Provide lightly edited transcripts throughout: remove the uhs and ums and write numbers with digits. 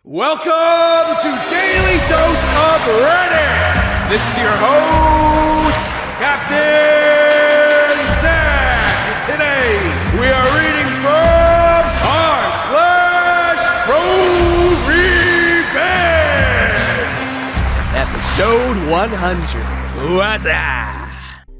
Welcome to Daily Dose of Reddit! This is your host, Captain Zach, and today we are reading from r/ProRevenge! Episode 100. What's that?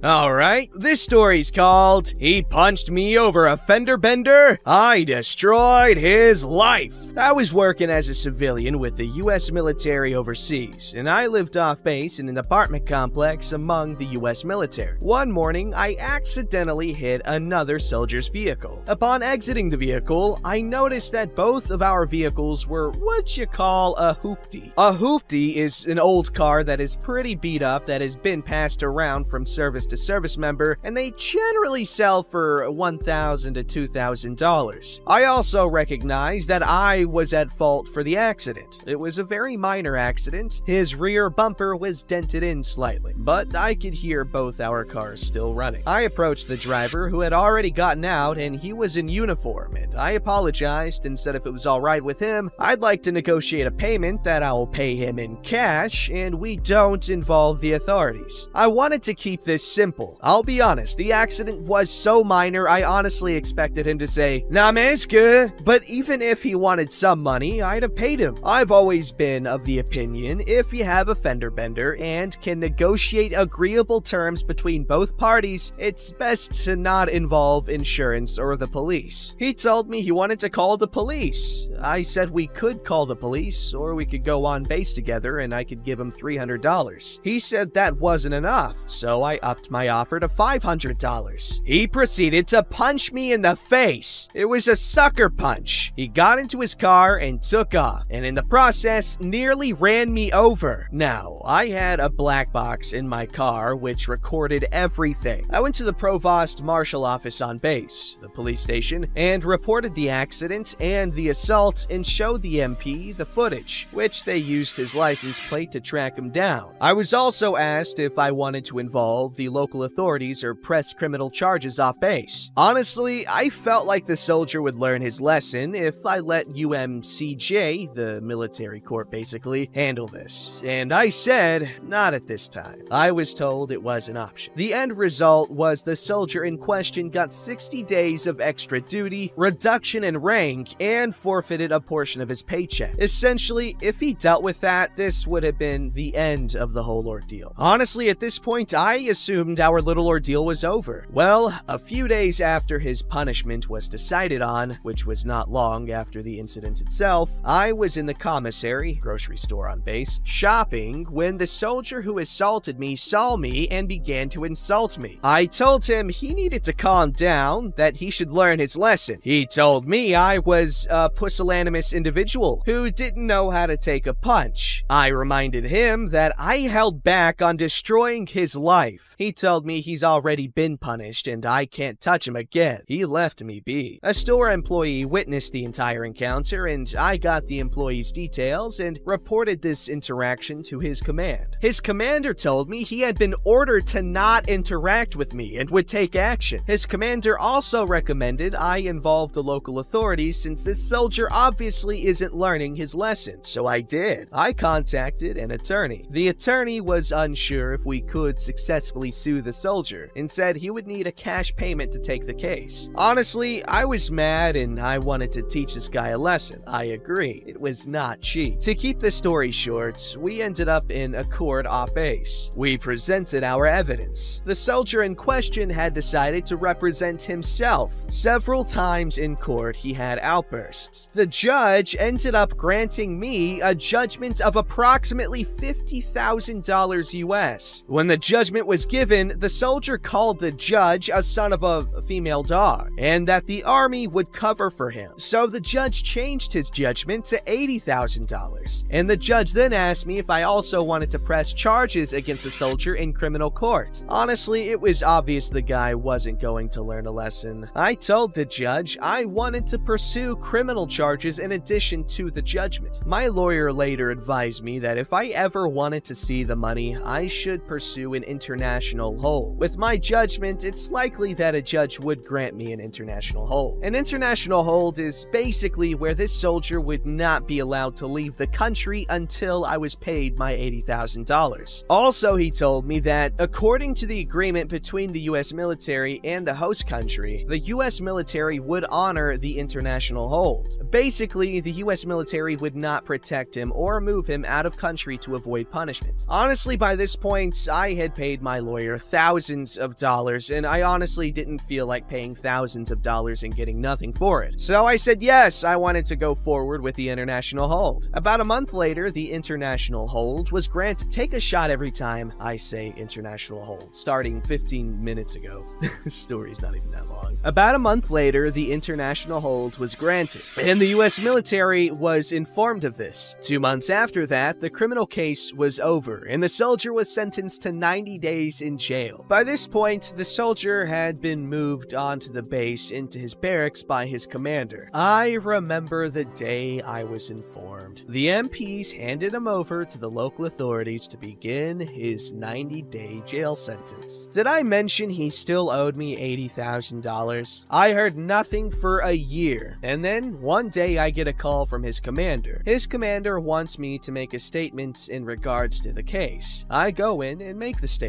Alright, this story's called He Punched Me Over a Fender Bender, I Destroyed His Life. I was working as a civilian with the US military overseas, and I lived off base in an apartment complex among the US military. One morning, I accidentally hit another soldier's vehicle. Upon exiting the vehicle, I noticed that both of our vehicles were what you call a hoopty. A hoopty is an old car that is pretty beat up that has been passed around from service to service member, and they generally sell for $1,000 to $2,000. I also recognize that I was at fault for the accident. It was a very minor accident. His rear bumper was dented in slightly, but I could hear both our cars still running. I approached the driver, who had already gotten out, and he was in uniform, and I apologized and said if it was alright with him, I'd like to negotiate a payment that I will pay him in cash, and we don't involve the authorities. I wanted to keep this simple. I'll be honest, the accident was so minor, I honestly expected him to say, "Nah man, it's good." But even if he wanted some money, I'd have paid him. I've always been of the opinion, if you have a fender bender and can negotiate agreeable terms between both parties, it's best to not involve insurance or the police. He told me he wanted to call the police. I said we could call the police, or we could go on base together and I could give him $300. He said that wasn't enough, so I upped my offer to $500. He proceeded to punch me in the face. It was a sucker punch. He got into his car and took off, and in the process, nearly ran me over. Now, I had a black box in my car which recorded everything. I went to the Provost Marshal office on base, the police station, and reported the accident and the assault and showed the MP the footage, which they used his license plate to track him down. I was also asked if I wanted to involve the local authorities or press criminal charges off base. Honestly, I felt like the soldier would learn his lesson if I let UMCJ, the military court basically, handle this. And I said, not at this time. I was told it was an option. The end result was the soldier in question got 60 days of extra duty, reduction in rank, and forfeited a portion of his paycheck. Essentially, if he dealt with that, this would have been the end of the whole ordeal. Honestly, at this point, I assumed our little ordeal was over. Well, a few days after his punishment was decided on, which was not long after the incident itself, I was in the commissary, grocery store on base, shopping when the soldier who assaulted me saw me and began to insult me. I told him he needed to calm down, that he should learn his lesson. He told me I was a pusillanimous individual who didn't know how to take a punch. I reminded him that I held back on destroying his life. He told me he's already been punished and I can't touch him again. He left me be. A store employee witnessed the entire encounter and I got the employee's details and reported this interaction to his command. His commander told me he had been ordered to not interact with me and would take action. His commander also recommended I involve the local authorities since this soldier obviously isn't learning his lesson. So I did. I contacted an attorney. The attorney was unsure if we could successfully sue the soldier and said he would need a cash payment to take the case. Honestly, I was mad and I wanted to teach this guy a lesson. I agree, it was not cheap. To keep the story short, we ended up in a court off base. We presented our evidence. The soldier in question had decided to represent himself. Several times in court, he had outbursts. The judge ended up granting me a judgment of approximately $50,000 US. When the judgment was given, the soldier called the judge a son of a female dog, and that the army would cover for him. So the judge changed his judgment to $80,000, and the judge then asked me if I also wanted to press charges against the soldier in criminal court. Honestly, it was obvious the guy wasn't going to learn a lesson. I told the judge I wanted to pursue criminal charges in addition to the judgment. My lawyer later advised me that if I ever wanted to see the money, I should pursue an international international hold. With my judgment, it's likely that a judge would grant me an international hold. An international hold is basically where this soldier would not be allowed to leave the country until I was paid my $80,000. Also, he told me that, according to the agreement between the US military and the host country, the US military would honor the international hold. Basically, the US military would not protect him or move him out of country to avoid punishment. Honestly, by this point, I had paid my lawyer thousands of dollars, and I honestly didn't feel like paying thousands of dollars and getting nothing for it. So I said yes, I wanted to go forward with the international hold. About a month later, the international hold was granted. Take a shot every time I say international hold, starting 15 minutes ago. This story's not even that long. About a month later, the international hold was granted, and the US military was informed of this. 2 months after that, the criminal case was over, and the soldier was sentenced to 90 days in jail. By this point, the soldier had been moved onto the base into his barracks by his commander. I remember the day I was informed. The MPs handed him over to the local authorities to begin his 90-day jail sentence. Did I mention he still owed me $80,000? I heard nothing for a year, and then one day I get a call from his commander. His commander wants me to make a statement in regards to the case. I go in and make the statement.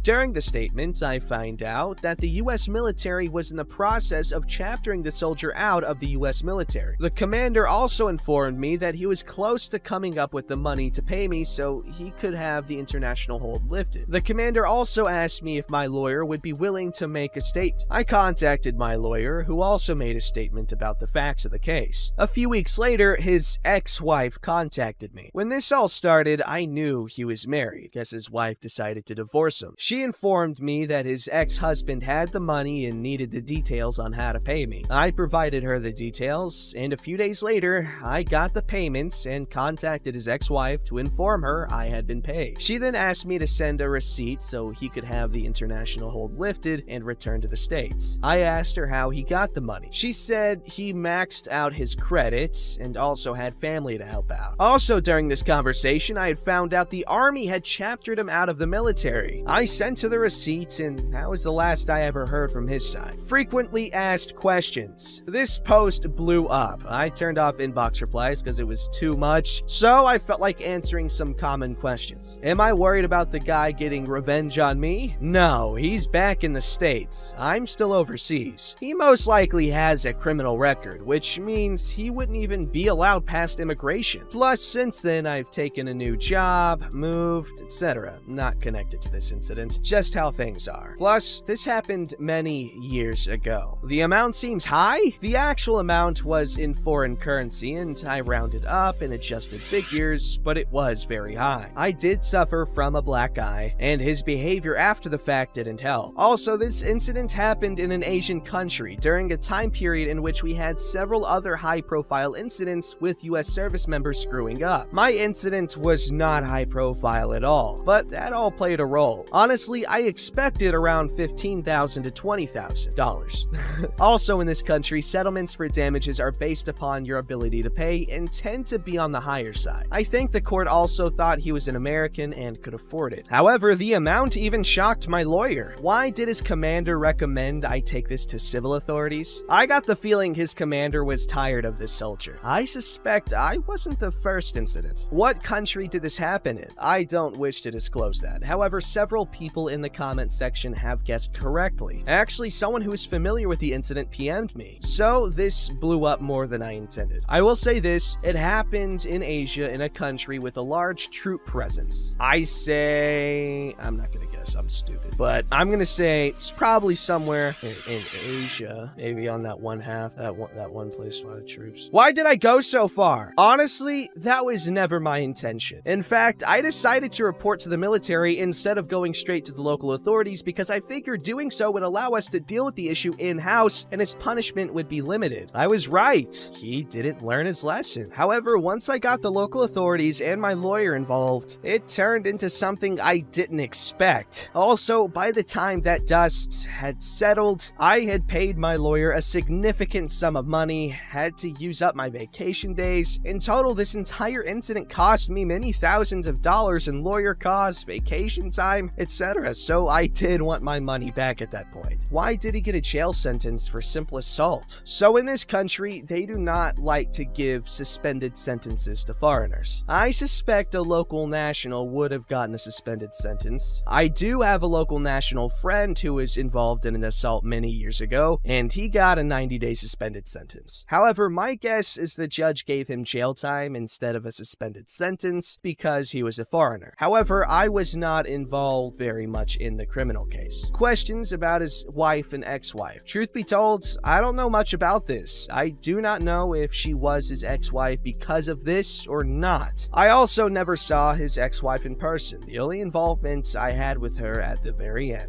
During the statement, I find out that the US military was in the process of chaptering the soldier out of the US military. The commander also informed me that he was close to coming up with the money to pay me so he could have the international hold lifted. The commander also asked me if my lawyer would be willing to make a statement. I contacted my lawyer, who also made a statement about the facts of the case. A few weeks later, his ex-wife contacted me. When this all started, I knew he was married, because his wife decided to divorce him. She informed me that his ex-husband had the money and needed the details on how to pay me. I provided her the details, and a few days later, I got the payments and contacted his ex-wife to inform her I had been paid. She then asked me to send a receipt so he could have the international hold lifted and return to the States. I asked her how he got the money. She said he maxed out his credits and also had family to help out. Also, during this conversation, I had found out the army had chaptered him out of the military. I sent her the receipt, and that was the last I ever heard from his side. Frequently asked questions. This post blew up. I turned off inbox replies because it was too much, so I felt like answering some common questions. Am I worried about the guy getting revenge on me? No, he's back in the States. I'm still overseas. He most likely has a criminal record, which means he wouldn't even be allowed past immigration. Plus, since then, I've taken a new job, moved, etc. Not connected to this incident, just how things are. Plus, this happened many years ago. The amount seems high? The actual amount was in foreign currency, and I rounded up and adjusted figures, but it was very high. I did suffer from a black eye, and his behavior after the fact didn't help. Also, this incident happened in an Asian country during a time period in which we had several other high-profile incidents with US service members screwing up. My incident was not high-profile at all, but that all played a role. Honestly, I expected around $15,000 to $20,000. Also, in this country, settlements for damages are based upon your ability to pay and tend to be on the higher side. I think the court also thought he was an American and could afford it. However, the amount even shocked my lawyer. Why did his commander recommend I take this to civil authorities? I got the feeling his commander was tired of this soldier. I suspect I wasn't the first incident. What country did this happen in? I don't wish to disclose that. However, several people in the comment section have guessed correctly. Actually, someone who is familiar with the incident PM'd me. So this blew up more than I intended. I will say this, it happened in Asia, in a country with a large troop presence. I'm not gonna guess, I'm stupid, but I'm gonna say it's probably somewhere in Asia, maybe on that one half, that one place with troops. Why did I go so far? Honestly, that was never my intention. In fact, I decided to report to the military instead of going straight to the local authorities because I figured doing so would allow us to deal with the issue in-house and his punishment would be limited. I was right. He didn't learn his lesson. However, once I got the local authorities and my lawyer involved, it turned into something I didn't expect. Also, by the time that dust had settled, I had paid my lawyer a significant sum of money, had to use up my vacation days. In total, this entire incident cost me many thousands of dollars in lawyer costs, vacation time, etc. etc. So I did want my money back at that point. Why did he get a jail sentence for simple assault? So in this country, they do not like to give suspended sentences to foreigners. I suspect a local national would have gotten a suspended sentence. I do have a local national friend who was involved in an assault many years ago, and he got a 90-day suspended sentence. However, my guess is the judge gave him jail time instead of a suspended sentence because he was a foreigner. However, I was not involved very much in the criminal case. Questions about his wife and ex-wife. Truth be told, I don't know much about this. I do not know if she was his ex-wife because of this or not. I also never saw his ex-wife in person. The only involvement I had with her at the very end.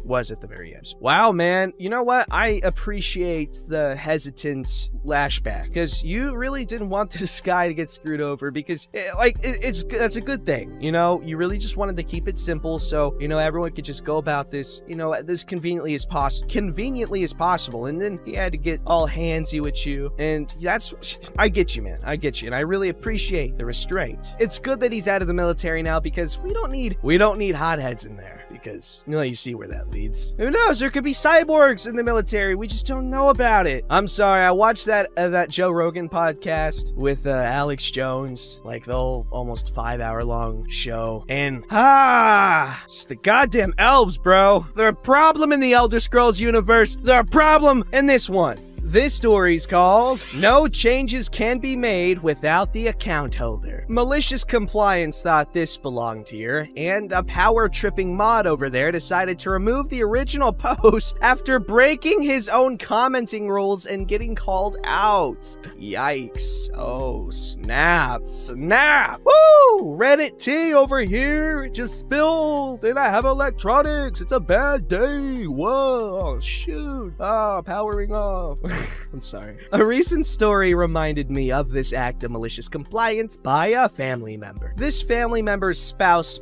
Wow, man. You know what? I appreciate the hesitant lashback because you really didn't want this guy to get screwed over because that's a good thing. You know, you really just wanted to keep it simple so, you know, everyone could just go about this, you know, as conveniently as possible. And then he had to get all handsy with you. And I get you, man. I get you. And I really appreciate the restraint. It's good that he's out of the military now because we don't need hotheads in there because, you know, you see where that leads. Who knows? There could be cyborgs in the military. We just don't know about it. I'm sorry. I watched that Joe Rogan podcast with Alex Jones, like the whole almost 5-hour long show. And just the goddamn elves, bro. They're a problem in the Elder Scrolls universe. They're a problem in this one. This story's called No Changes Can Be Made Without the Account Holder. Malicious Compliance thought this belonged here, and a power-tripping mod over there decided to remove the original post after breaking his own commenting rules and getting called out. Yikes. Oh, snap. Woo! Reddit tea over here. It just spilled, and I have electronics. It's a bad day. Whoa, shoot. Powering off. I'm sorry. A recent story reminded me of this act of malicious compliance by a family member. This family member's spouse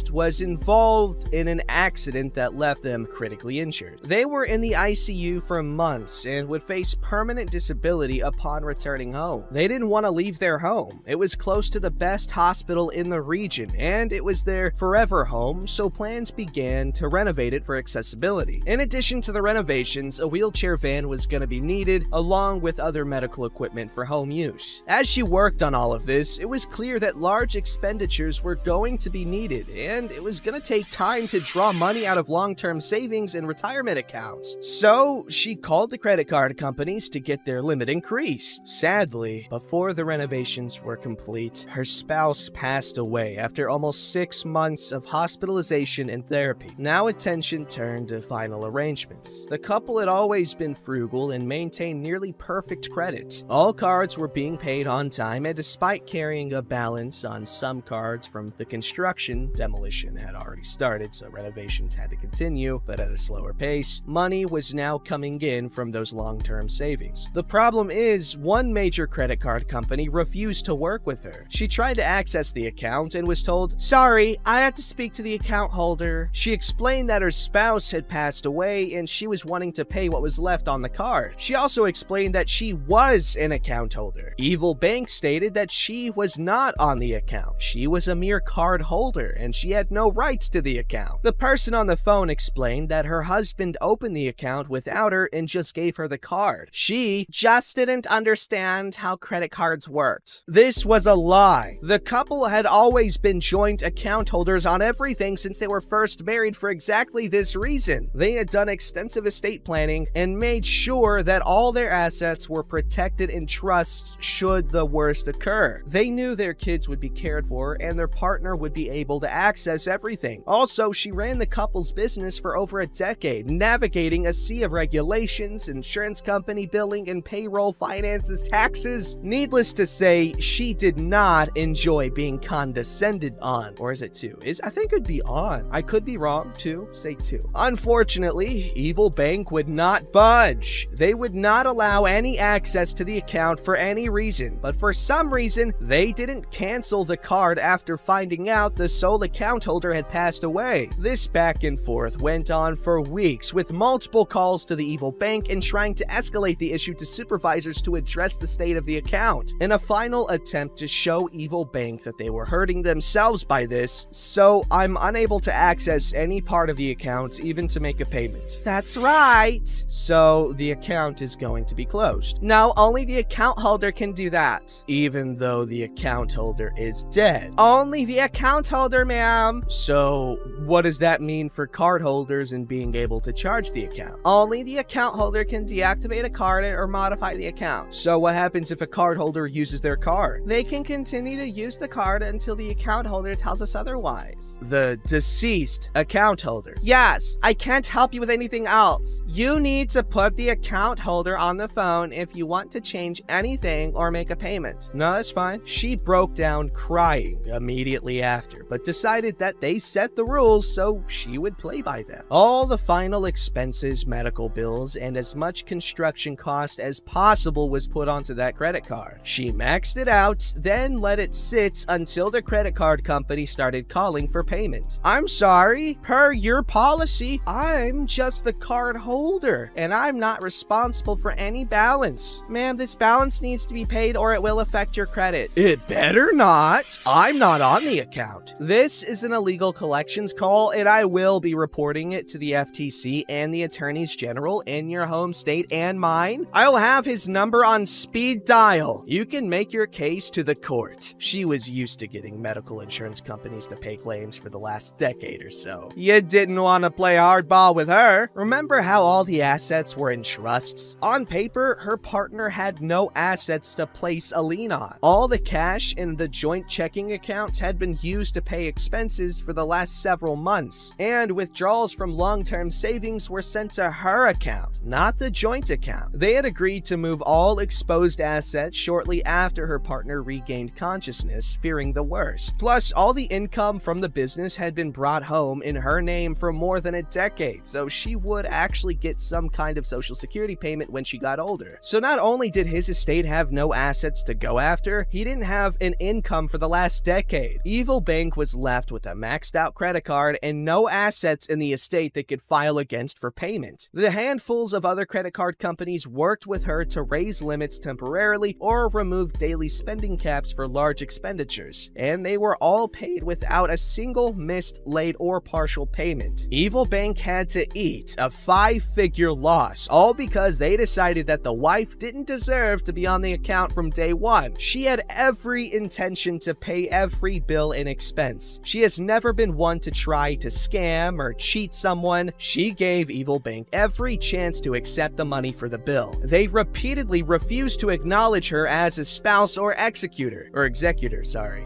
was involved in an accident that left them critically injured. They were in the ICU for months and would face permanent disability upon returning home. They didn't want to leave their home. It was close to the best hospital in the region, and it was their forever home, so plans began to renovate it for accessibility. In addition to the renovations, a wheelchair van was going to be needed, along with other medical equipment for home use. As she worked on all of this, it was clear that large expenditures were going to be needed, and it was going to take time to draw money out of long-term savings and retirement accounts. So, she called the credit card companies to get their limit increased. Sadly, before the renovations were complete, her spouse passed away after almost 6 months of hospitalization and therapy. Now attention turned to final arrangements. The couple had always been frugal and maintained nearly perfect credit. All cards were being paid on time, and despite carrying a balance on some cards from the construction, demolition had already started, so renovations had to continue, but at a slower pace. Money was now coming in from those long-term savings. The problem is, one major credit card company refused to work with her. She tried to access the account and was told, "Sorry, I have to speak to the account holder." She explained that her spouse had passed away and she was wanting to pay what was left on the card. She also explained that she was an account holder. Evil Bank stated that she was not on the account. She was a mere card holder and she had no rights to the account. The person on the phone explained that her husband opened the account without her and just gave her the card. She just didn't understand how credit cards worked. This was a lie. The couple had always been joint account holders on everything since they were first married for exactly this reason. They had done extensive estate planning and made sure that all their assets were protected in trusts should the worst occur. They knew their kids would be cared for and their partner would be able to access everything. Also, she ran the couple's business for over a decade, navigating a sea of regulations, insurance company billing, and payroll, finances, taxes. Needless to say, she did not enjoy being condescended on. Or is it two? I think it'd be on. I could be wrong. Two? Say two. Unfortunately, Evil Bank would not budge. They would would not allow any access to the account for any reason, but for some reason, they didn't cancel the card after finding out the sole account holder had passed away. This back and forth went on for weeks, with multiple calls to the evil bank and trying to escalate the issue to supervisors to address the state of the account, in a final attempt to show evil bank that they were hurting themselves by this, so I'm unable to access any part of the account, even to make a payment. That's right! So the account is going to be closed. No, only the account holder can do that, even though the account holder is dead. Only the account holder, ma'am. So what does that mean for card holders and being able to charge the account? Only the account holder can deactivate a card or modify the account. So what happens if a card holder uses their card? They can continue to use the card until the account holder tells us otherwise. The deceased account holder. Yes, I can't help you with anything else. You need to put the account holder on the phone if you want to change anything or make a payment. No, that's fine. She broke down crying immediately after, but decided that they set the rules so she would play by them. All the final expenses, medical bills, and as much construction cost as possible was put onto that credit card. She maxed it out, then let it sit until the credit card company started calling for payment. I'm sorry, per your policy, I'm just the card holder, and I'm not responsible for any balance. Ma'am, this balance needs to be paid or it will affect your credit. It better not. I'm not on the account. This is an illegal collections call, and I will be reporting it to the FTC and the attorneys general in your home state and mine. I will have his number on speed dial. You can make your case to the court. She was used to getting medical insurance companies to pay claims for the last decade or so. You didn't want to play hardball with her. Remember how all the assets were in trusts? On paper, her partner had no assets to place a lien on. All the cash in the joint checking account had been used to pay expenses for the last several months, and withdrawals from long-term savings were sent to her account, not the joint account. They had agreed to move all exposed assets shortly after her partner regained consciousness, fearing the worst. Plus, all the income from the business had been brought home in her name for more than a decade, so she would actually get some kind of social security payment when she got older. So not only did his estate have no assets to go after, he didn't have an income for the last decade. Evil Bank was left with a maxed out credit card and no assets in the estate they could file against for payment. The handfuls of other credit card companies worked with her to raise limits temporarily or remove daily spending caps for large expenditures, and they were all paid without a single missed, late, or partial payment. Evil Bank had to eat a 5-figure loss, all because they decided that the wife didn't deserve to be on the account from day one. She had every intention to pay every bill and expense. She has never been one to try to scam or cheat someone. She gave Evil Bank every chance to accept the money for the bill. They repeatedly refused to acknowledge her as a spouse or executor, sorry.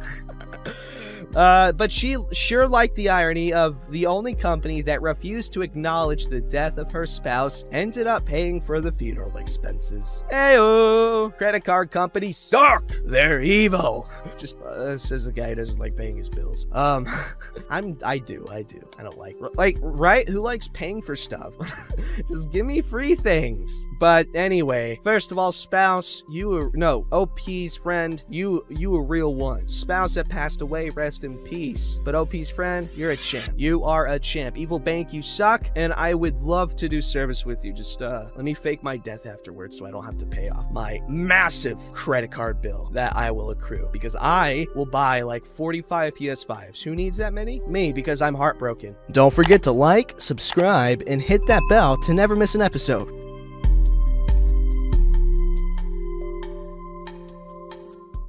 But she sure liked the irony of the only company that refused to acknowledge the death of her spouse ended up paying for the funeral expenses. Heyo! Credit card companies suck! They're evil! Just says the guy who doesn't like paying his bills. I do. I don't like, right? Who likes paying for stuff? Just give me free things. But anyway, first of all, spouse, OP's friend, you a real one. Spouse that passed away, rest in peace. But OP's friend, you're a champ. You are a champ. Evil Bank, you suck, and I would love to do service with you. Just let me fake my death afterwards so I don't have to pay off my massive credit card bill that I will accrue, because I will buy like 45 PS5s. Who needs that many? Me, because I'm heartbroken. Don't forget to like, subscribe, and hit that bell to never miss an episode.